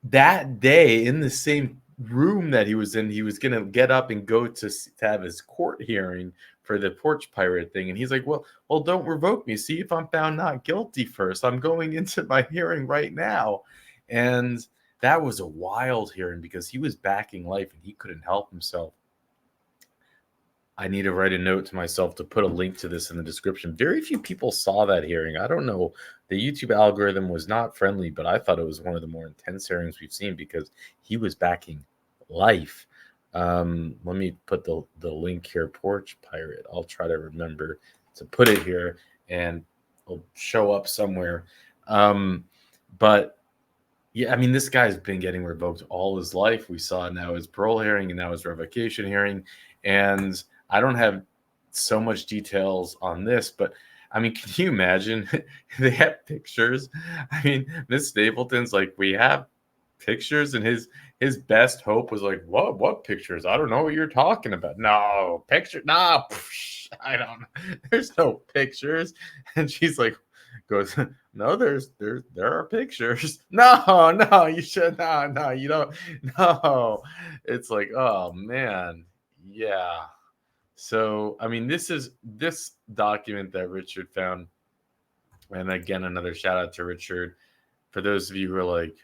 Speaker 3: that day in the same room that he was in, he was going to get up and go to have his court hearing for the porch pirate thing. And he's like, well, don't revoke me. See if I'm found not guilty first. I'm going into my hearing right now. And that was a wild hearing because he was backing life and he couldn't help himself. I need to write a note to myself to put a link to this in the description. Very few people saw that hearing. I don't know. The YouTube algorithm was not friendly, but I thought it was one of the more intense hearings we've seen because he was backing life. Let me put the link here, Porch Pirate. I'll try to remember to put it here and it'll show up somewhere. But yeah, I mean, this guy's been getting revoked all his life. We saw now his parole hearing and now his revocation hearing. And I don't have so much details on this, but I mean, can you imagine? They have pictures. I mean, Miss Stapleton's like, we have pictures, and his best hope was like, what pictures? I don't know what you're talking about. No picture. No, I don't know. There's no pictures. And she's like, goes, no, there are pictures. No, you should. No, you don't. No, it's like, oh man, yeah. So, I mean, this document that Richard found, and again, another shout out to Richard. For those of you who are like,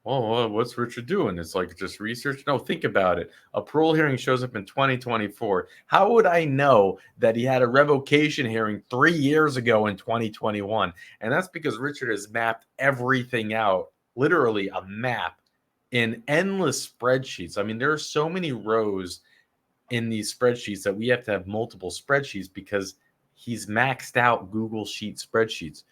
Speaker 3: oh, what's Richard doing? It's like just research. No, think about it. A parole hearing shows up in 2024. How would I know that he had a revocation hearing 3 years ago in 2021? And that's because Richard has mapped everything out, literally a map in endless spreadsheets. I mean, there are so many rows in these spreadsheets that we have to have multiple spreadsheets because he's maxed out Google Sheet spreadsheets.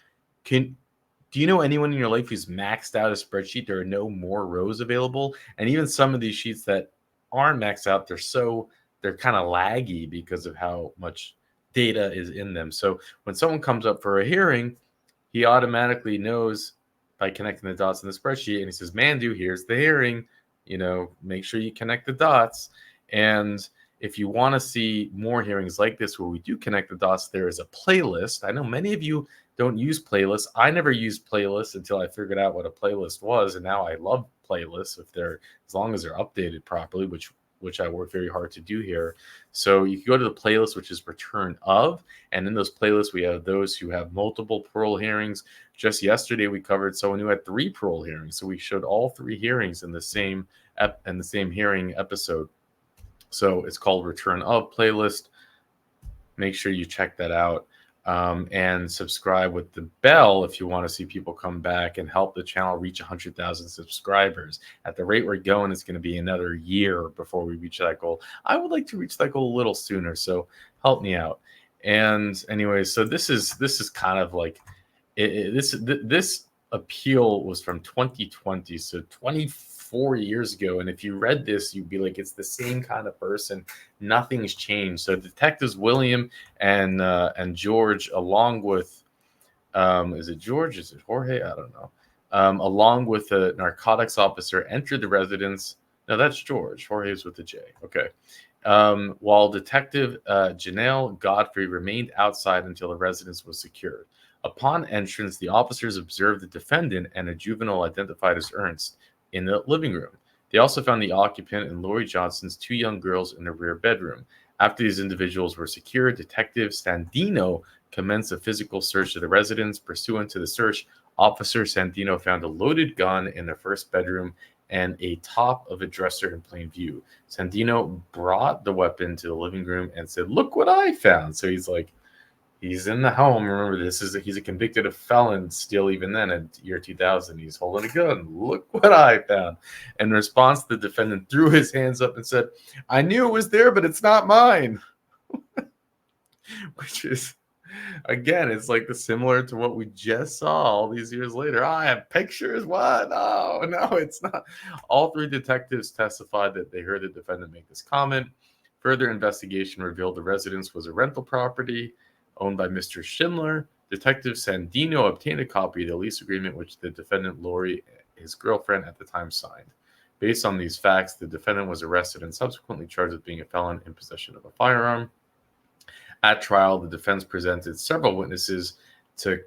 Speaker 3: Do you know anyone in your life who's maxed out a spreadsheet? There are no more rows available. And even some of these sheets that aren't maxed out, they're kind of laggy because of how much data is in them. So when someone comes up for a hearing, he automatically knows by connecting the dots in the spreadsheet, and he says, Mandu, here's the hearing, make sure you connect the dots. And if you want to see more hearings like this where we do connect the dots, there is a playlist. I know many of you don't use playlists. I never used playlists until I figured out what a playlist was, and now I love playlists as long as they're updated properly, which I work very hard to do here. So you can go to the playlist, which is Return Of, and in those playlists we have those who have multiple parole hearings. Just yesterday we covered someone who had 3 parole hearings, so we showed all 3 hearings in the same hearing episode. So it's called Return Of playlist. Make sure you check that out. And subscribe with the bell if you want to see people come back and help the channel reach 100,000 subscribers. At the rate we're going, it's going to be another year before we reach that goal. I would like to reach that goal a little sooner, so help me out. And anyway, so this is kind of like this appeal was from 2020, so 24 years ago. And if you read this, you'd be like, it's the same kind of person. Nothing's changed. So detectives William and George, along with is it George? Is it Jorge? I don't know. Along with a narcotics officer, entered the residence. No, that's George. Jorge is with the J. Okay. While Detective Janelle Godfrey remained outside until the residence was secured. Upon entrance, the officers observed the defendant and a juvenile identified as Ernst in the living room. They also found the occupant and Lori Johnson's 2 young girls in the rear bedroom. After these individuals were secured, Detective Sandino commenced a physical search of the residence. Pursuant to the search, Officer Sandino found a loaded gun in the first bedroom and a top of a dresser in plain view. Sandino brought the weapon to the living room and said, "Look what I found." So he's in the home. Remember, he's a convicted felon still, even then in year 2000. He's holding a gun. Look what I found. In response, the defendant threw his hands up and said, "I knew it was there, but it's not mine." Which is, again, it's like similar to what we just saw all these years later. I have pictures. What? No, it's not. All 3 detectives testified that they heard the defendant make this comment. Further investigation revealed the residence was a rental property owned by Mr. Schindler. Detective Sandino obtained a copy of the lease agreement, which the defendant, Lori, his girlfriend at the time, signed. Based on these facts, the defendant was arrested and subsequently charged with being a felon in possession of a firearm. At trial, the defense presented several witnesses to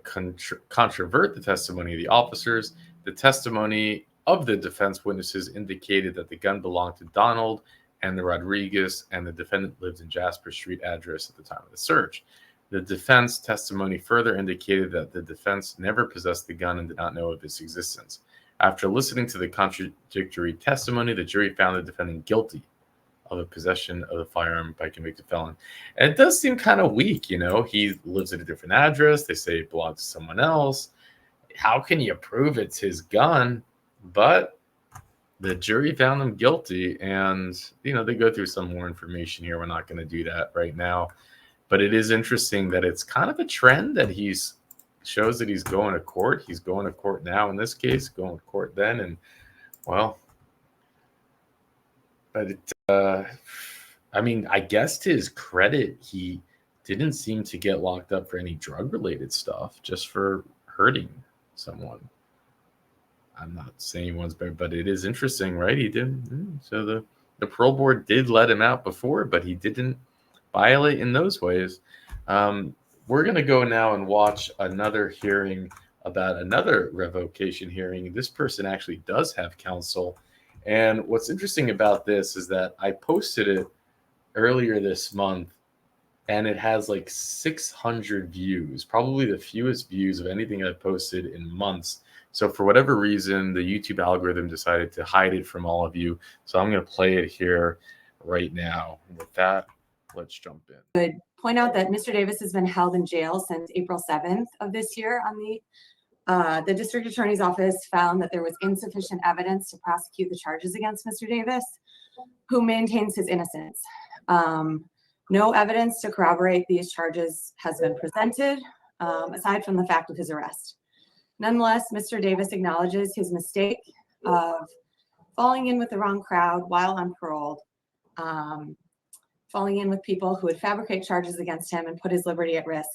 Speaker 3: controvert the testimony of the officers. The testimony of the defense witnesses indicated that the gun belonged to Donald and the Rodriguez, and the defendant lived in Jasper Street address at the time of the search. The defense testimony further indicated that the defense never possessed the gun and did not know of its existence. After listening to the contradictory testimony, the jury found the defendant guilty of the possession of the firearm by convicted felon. And it does seem kind of weak, you know. He lives at a different address. They say it belongs to someone else. How can you prove it's his gun? But the jury found him guilty, and, you know, they go through some more information here. We're not going to do that right now. But it is interesting that it's kind of a trend that shows that he's going to court. He's going to court now in this case, going to court then. And, well, but I mean, I guess to his credit, he didn't seem to get locked up for any drug-related stuff, just for hurting someone. I'm not saying he was bad, but it is interesting, right? He didn't. So the parole board did let him out before, but he didn't violate in those ways. We're going to go now and watch another hearing about another revocation hearing. This person actually does have counsel. And what's interesting about this is that I posted it earlier this month, and it has like 600 views, probably the fewest views of anything I've posted in months. So for whatever reason, the YouTube algorithm decided to hide it from all of you. So I'm going to play it here right now. With that, let's jump in.
Speaker 12: Point out that Mr. Davis has been held in jail since April 7th of this year. On the district attorney's office found that there was insufficient evidence to prosecute the charges against Mr. Davis, who maintains his innocence. No evidence to corroborate these charges has been presented, aside from the fact of his arrest. Nonetheless, Mr. Davis acknowledges his mistake of falling in with the wrong crowd while on parole, falling in with people who would fabricate charges against him and put his liberty at risk,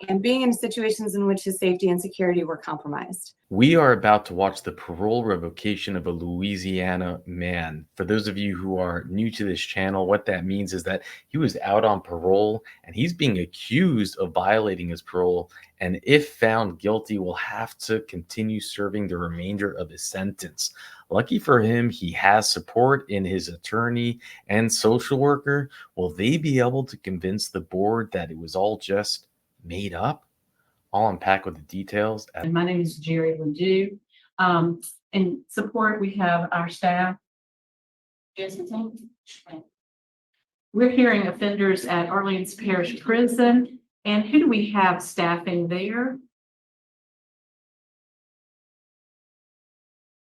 Speaker 12: and being in situations in which his safety and security were compromised.
Speaker 3: We are about to watch the parole revocation of a Louisiana man. For those of you who are new to this channel, what that means is that he was out on parole and he's being accused of violating his parole. And if found guilty, will have to continue serving the remainder of his sentence. Lucky for him, he has support in his attorney and social worker. Will they be able to convince the board that it was all just made up? I'll unpack with the details.
Speaker 13: And my name is Jerry Ledoux. In support, we have our staff. We're hearing offenders at Orleans Parish Prison. And who do we have staffing there?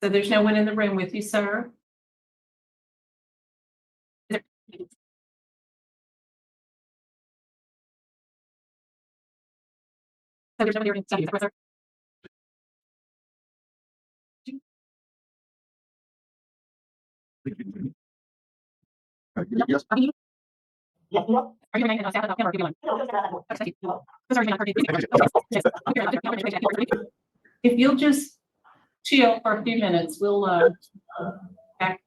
Speaker 13: So there's no one in the room with you, sir? So there's nobody in the room. Yes. Are you remaining on staff without him or giving one? If you'll just chill for a few minutes, we'll act.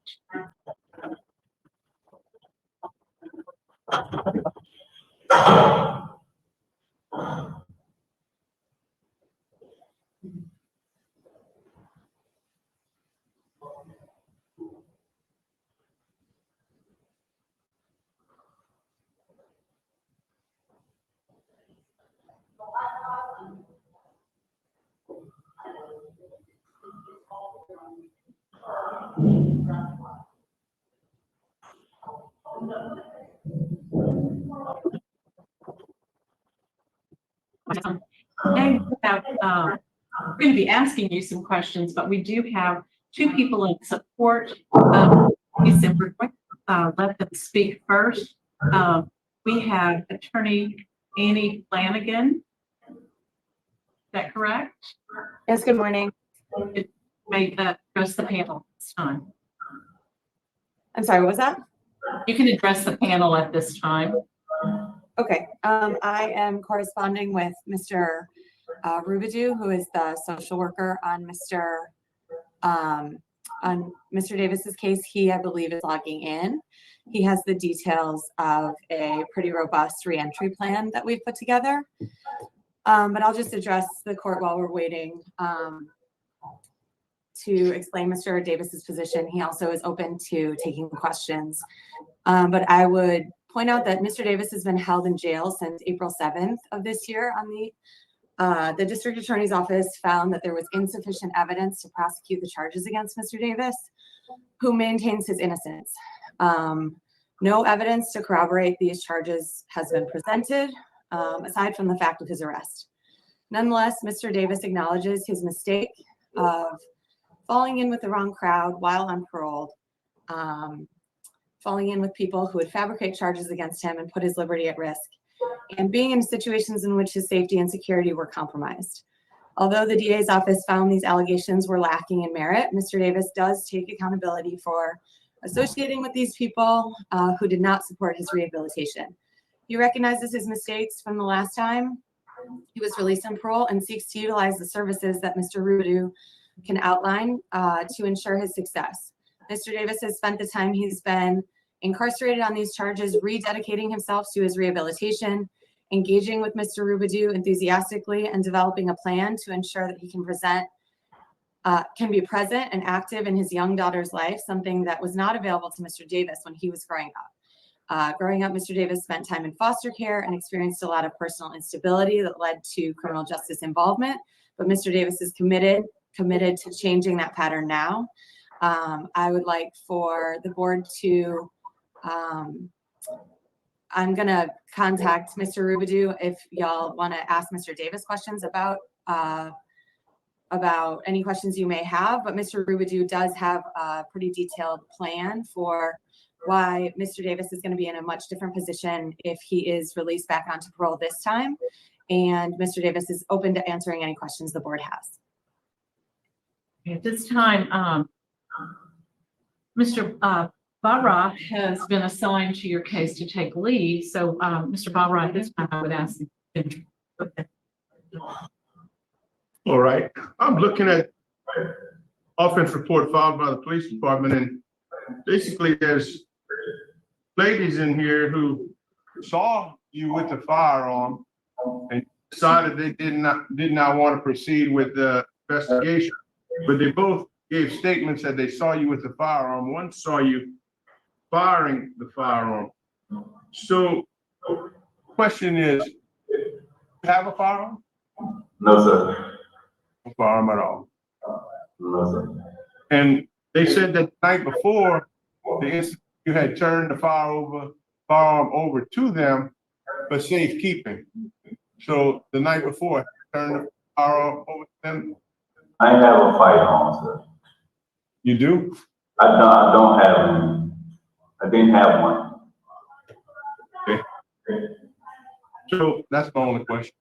Speaker 13: And we're going to be asking you some questions, but we do have two people in support. Let them speak first. We have Attorney Annie Flanagan. Is that correct?
Speaker 12: Yes, good morning.
Speaker 13: It may address the panel this time.
Speaker 12: I'm sorry, what was that?
Speaker 13: You can address the panel at this time.
Speaker 12: Okay, I am corresponding with Mr. Rubidou, who is the social worker on Mr. on Mr. Davis's case, he, I believe, is logging in. He has the details of a pretty robust reentry plan that we've put together. But I'll just address the court while we're waiting to explain Mr. Davis's position. He also is open to taking questions. But I would point out that Mr. Davis has been held in jail since April 7th of this year. On the district attorney's office found that there was insufficient evidence to prosecute the charges against Mr. Davis, who maintains his innocence. No evidence to corroborate these charges has been presented, aside from the fact of his arrest. Nonetheless, Mr. Davis acknowledges his mistake of falling in with the wrong crowd while unparoled, falling in with people who would fabricate charges against him and put his liberty at risk, and being in situations in which his safety and security were compromised. Although the DA's office found these allegations were lacking in merit, Mr. Davis does take accountability for associating with these people who did not support his rehabilitation. He recognizes his mistakes from the last time he was released on parole and seeks to utilize the services that Mr. Rubidoux can outline to ensure his success. Mr. Davis has spent the time he's been incarcerated on these charges rededicating himself to his rehabilitation, engaging with Mr. Rubidoux enthusiastically, and developing a plan to ensure that he can be present and active in his young daughter's life, something that was not available to Mr. Davis when he was growing up. Growing up, Mr. Davis spent time in foster care and experienced a lot of personal instability that led to criminal justice involvement, but Mr. Davis is committed to changing that pattern now. I would like for the board to, I'm gonna contact Mr. Rubidoux if y'all wanna ask Mr. Davis questions about any questions you may have, but Mr. Rubidoux does have a pretty detailed plan for why Mr. Davis is gonna be in a much different position if he is released back onto parole this time. And Mr. Davis is open to answering any questions the board has.
Speaker 13: At this time, Mr. Barra has been assigned to your case to take lead. So, Mr. Barra, at this time, I would ask you.
Speaker 6: All right, I'm looking at offense report filed by the police department, and basically there's ladies in here who saw you with the firearm and decided they did not want to proceed with the investigation, but they both gave statements that they saw you with the firearm. One saw you firing the firearm. So, question is, you have a firearm?
Speaker 9: No, sir.
Speaker 6: No firearm at all.
Speaker 9: No, sir.
Speaker 6: And they said that the night before, you had turned the firearm over to them for safekeeping. So the night before, turned the firearm over to them.
Speaker 9: I have a firearm, sir.
Speaker 6: You do?
Speaker 9: I don't have one. I didn't have one.
Speaker 6: Okay. So that's my only question.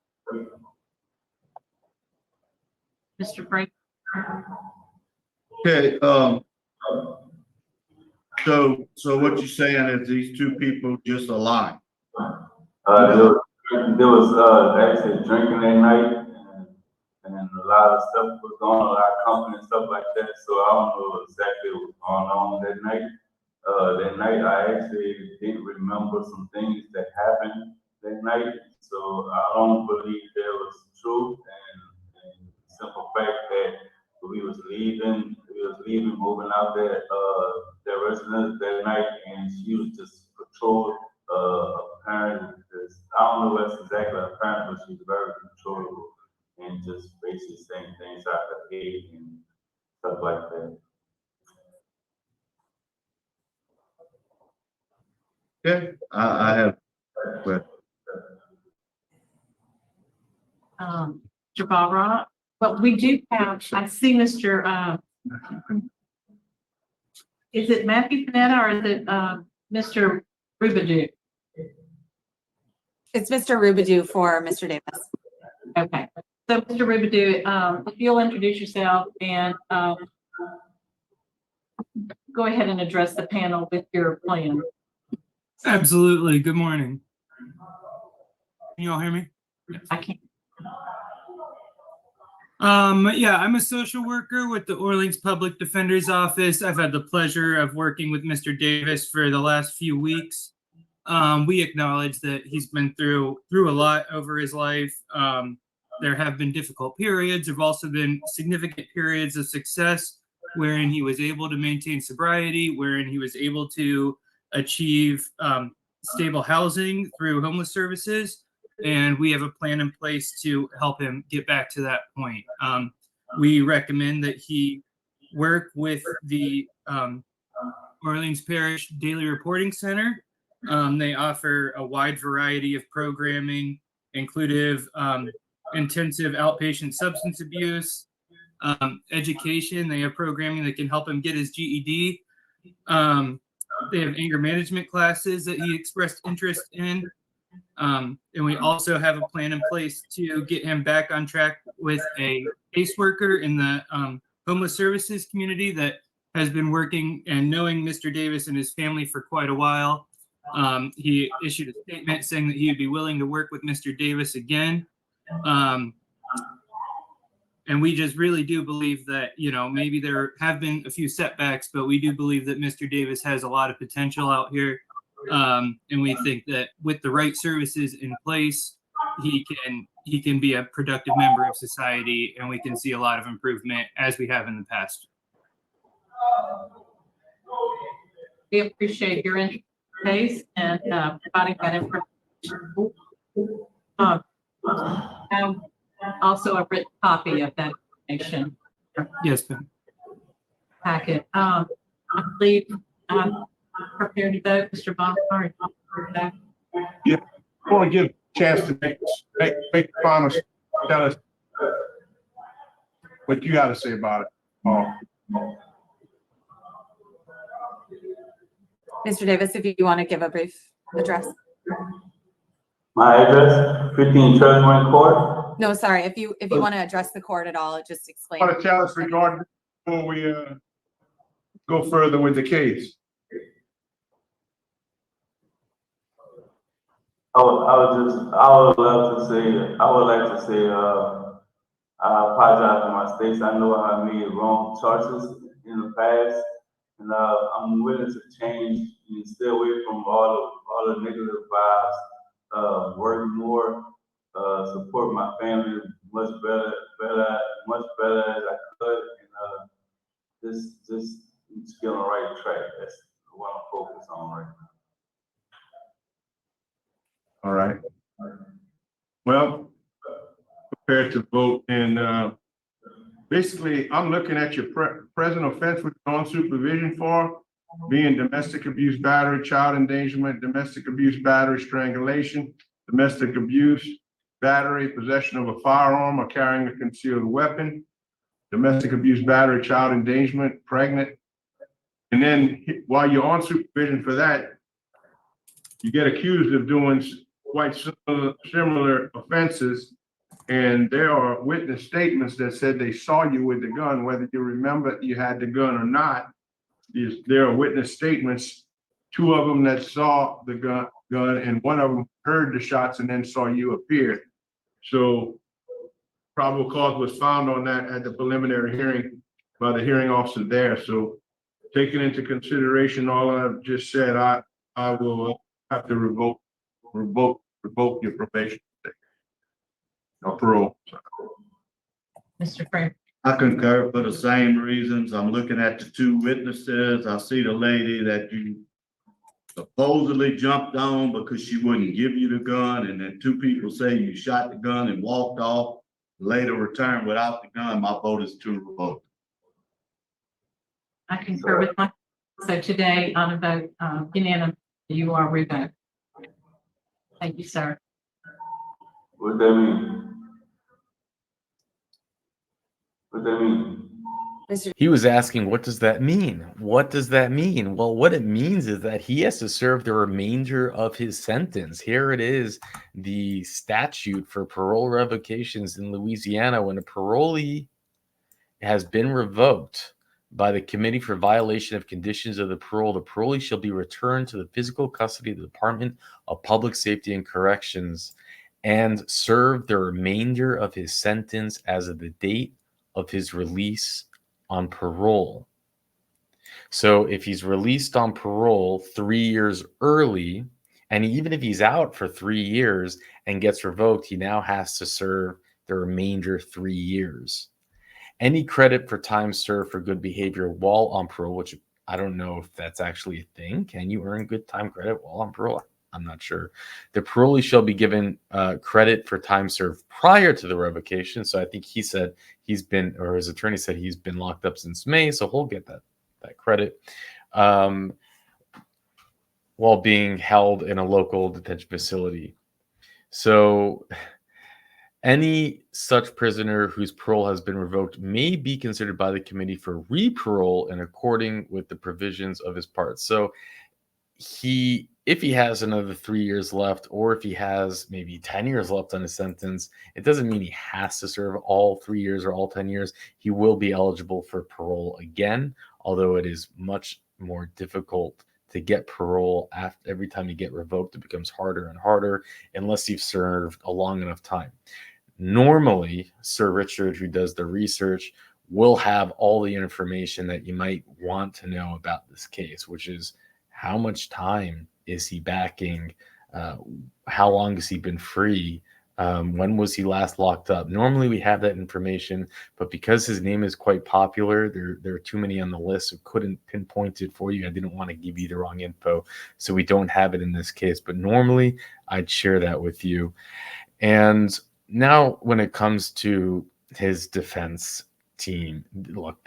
Speaker 13: Mr. Frank.
Speaker 14: Okay, so what you're saying is these two people just a lie?
Speaker 9: There was actually drinking that night, and a lot of stuff was going on, a lot of company and stuff like that. So I don't know exactly what was going on that night. That night I actually didn't remember some things that happened that night. So I don't believe there was truth, and simple fact that we was leaving, moving out their residence that night, and she was just patrol. Apparently, I don't know what's exactly apparent, but she's very controllable and just basically saying things out of hate and stuff like that.
Speaker 14: Okay, I have.
Speaker 13: Mr. Barra, but we do have, I see Mr. Is it Matthew Panetta or is it Mr. Rubidoux?
Speaker 12: It's Mr. Rubidoux for Mr. Davis.
Speaker 13: Okay, so Mr. Rubidoux, if you'll introduce yourself and go ahead and address the panel with your plan.
Speaker 15: Absolutely. Good morning. Can you all hear me?
Speaker 13: I can't.
Speaker 15: Yeah, I'm a social worker with the Orleans Public Defender's Office. I've had the pleasure of working with Mr. Davis for the last few weeks. We acknowledge that he's been through a lot over his life. There have been difficult periods. There have also been significant periods of success wherein he was able to maintain sobriety, wherein he was able to achieve stable housing through homeless services. And we have a plan in place to help him get back to that point. We recommend that he work with the Orleans Parish Daily Reporting Center. They offer a wide variety of programming, inclusive intensive outpatient substance abuse, education. They have programming that can help him get his GED. They have anger management classes that he expressed interest in. And we also have a plan in place to get him back on track with a caseworker in the homeless services community that has been working and knowing Mr. Davis and his family for quite a while. He issued a statement saying that he would be willing to work with Mr. Davis again. And we just really do believe that, you know, maybe there have been a few setbacks, but we do believe that Mr. Davis has a lot of potential out here. And we think that with the right services in place, he can be a productive member of society, and we can see a lot of improvement as we have in the past.
Speaker 13: We appreciate your interest in the case and providing that information. And also a written copy of that information.
Speaker 15: Yes, ma'am.
Speaker 13: Packet. I believe I'm prepared to vote, Mr. Bonner.
Speaker 6: Yeah, I want to give a chance to make the final, tell us what you got to say about it.
Speaker 12: Mr. Davis, if you want to give a brief address.
Speaker 9: My address, 15 Churchman Court.
Speaker 12: No, sorry, if you want to address the court at all, just explain.
Speaker 6: Want to tell us regarding before we go further with the case?
Speaker 9: I would like to say, I apologize for my mistakes. I know I made wrong choices in the past, and I'm willing to change and stay away from all the negative vibes. Work more, support my family much better as I could, and just get on the right track. That's what I'm focused on right now.
Speaker 6: All right. Well, prepared to vote, and basically, I'm looking at your present offense with on supervision for being domestic abuse, battery, child endangerment, domestic abuse, battery, strangulation, domestic abuse, battery, possession of a firearm or carrying a concealed weapon, domestic abuse, battery, child endangerment, pregnant. And then while you're on supervision for that, you get accused of doing quite similar offenses. And there are witness statements that said they saw you with the gun, whether you remember you had the gun or not. There are witness statements, two of them that saw the gun, and one of them heard the shots and then saw you appear. So probable cause was found on that at the preliminary hearing by the hearing officer there. So taking into consideration all I've just said, I will have to revoke your probation or parole.
Speaker 13: Mr. Frank.
Speaker 14: I concur for the same reasons. I'm looking at the two witnesses. I see the lady that you supposedly jumped on because she wouldn't give you the gun, and then two people say you shot the gun and walked off, later returned without the gun. My vote is to revoke.
Speaker 13: I concur with my, so today on a vote unanimous, you are revoked. Thank you, sir.
Speaker 9: What that mean? What that mean?
Speaker 3: He was asking, what does that mean? What does that mean? Well, what it means is that he has to serve the remainder of his sentence. Here it is, the statute for parole revocations in Louisiana. When a parolee has been revoked by the Committee for Violation of Conditions of the parolee shall be returned to the physical custody of the Department of Public Safety and Corrections. and serve the remainder of his sentence as of the date of his release on parole. So if he's released on parole 3 years early, and even if he's out for 3 years and gets revoked, he now has to serve the remainder 3 years. Any credit for time served for good behavior while on parole, which I don't know if that's actually a thing. Can you earn good time credit while on parole? I'm not sure. The parolee shall be given credit for time served prior to the revocation. So I think he said he's been, or his attorney said he's been locked up since May, so he'll get that credit while being held in a local detention facility. So any such prisoner whose parole has been revoked may be considered by the committee for re-parole in according with the provisions of his parts. So if he has another 3 years left, or if he has maybe 10 years left on his sentence, it doesn't mean he has to serve all 3 years or all 10 years. He will be eligible for parole again, although it is much more difficult to get parole after every time you get revoked. It becomes harder and harder unless you've served a long enough time. Normally, Sir Richard, who does the research, will have all the information that you might want to know about this case, which is how much time is he backing? How long has he been free? When was he last locked up? Normally we have that information, but because his name is quite popular, there are too many on the list who couldn't pinpoint it for you. I didn't want to give you the wrong info, so we don't have it in this case, but normally I'd share that with you. And now when it comes to his defense team, look,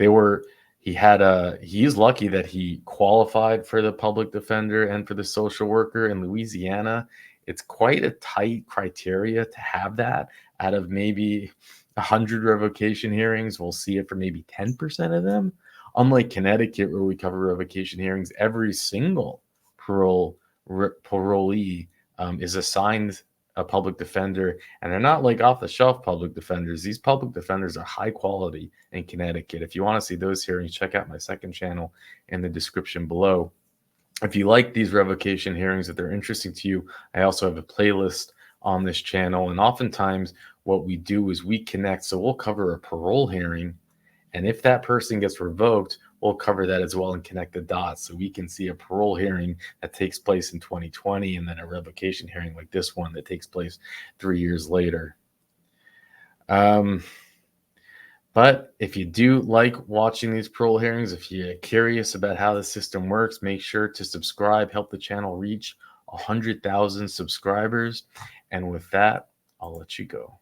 Speaker 3: he's lucky that he qualified for the public defender and for the social worker in Louisiana. It's quite a tight criteria to have that. Out of maybe 100 revocation hearings, we'll see it for maybe 10% of them. Unlike Connecticut, where we cover revocation hearings, every single parolee is assigned a public defender, and they're not like off-the-shelf public defenders. These public defenders are high quality in Connecticut. If you want to see those hearings, check out my second channel in the description below. If you like these revocation hearings, if they're interesting to you, I also have a playlist on this channel. And oftentimes what we do is we connect. So we'll cover a parole hearing, and if that person gets revoked, we'll cover that as well and connect the dots. So we can see a parole hearing that takes place in 2020 and then a revocation hearing like this one that takes place 3 years later. But if you do like watching these parole hearings, if you're curious about how the system works, make sure to subscribe, help the channel reach 100,000 subscribers. And with that, I'll let you go.